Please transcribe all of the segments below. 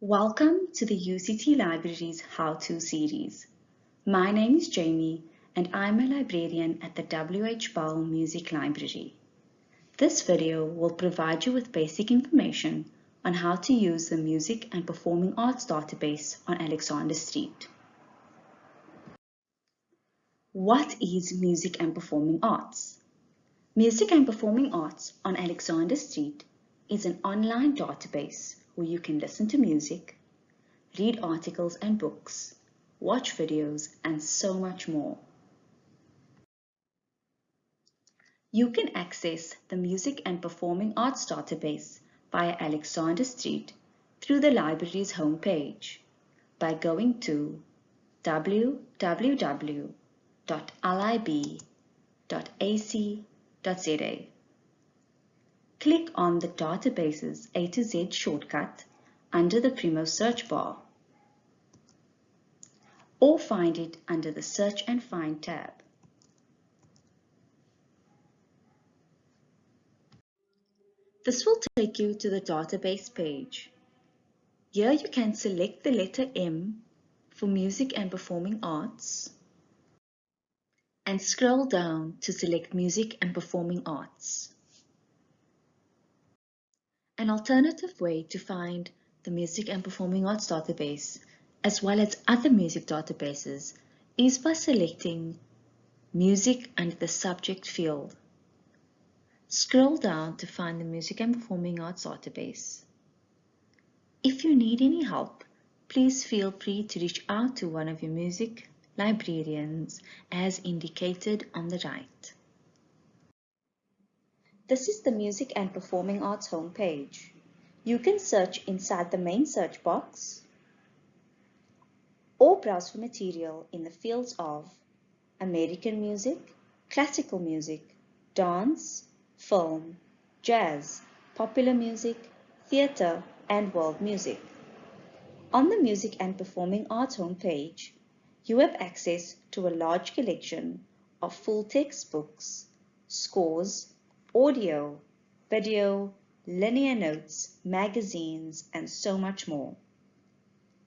Welcome to the UCT Libraries How-To series. My name is Jamie and I'm a librarian at the W.H. Bell Music Library. This video will provide you with basic information on how to use the Music and Performing Arts database on Alexander Street. What is Music and Performing Arts? Music and Performing Arts on Alexander Street is an online database where you can listen to music, read articles and books, watch videos, and so much more. You can access the Music and Performing Arts database via Alexander Street through the library's homepage by going to www.lib.ac.za. Click on the Databases A to Z shortcut under the Primo search bar, or find it under the Search and Find tab. This will take you to the database page. Here you can select the letter M for Music and Performing Arts and scroll down to select Music and Performing Arts. An alternative way to find the Music and Performing Arts database, as well as other music databases, is by selecting Music under the subject field. Scroll down to find the Music and Performing Arts database. If you need any help, please feel free to reach out to one of your music librarians as indicated on the right. This is the Music and Performing Arts homepage. You can search inside the main search box or browse for material in the fields of American music, classical music, dance, film, jazz, popular music, theatre, and world music. On the Music and Performing Arts homepage, you have access to a large collection of full-text books, scores, audio, video, linear notes, magazines, and so much more.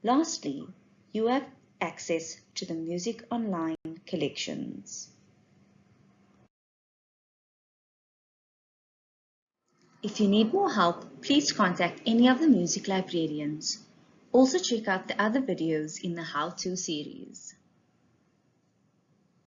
Lastly, you have access to the Music Online collections. If you need more help, please contact any of the music librarians. Also check out the other videos in the How-To series.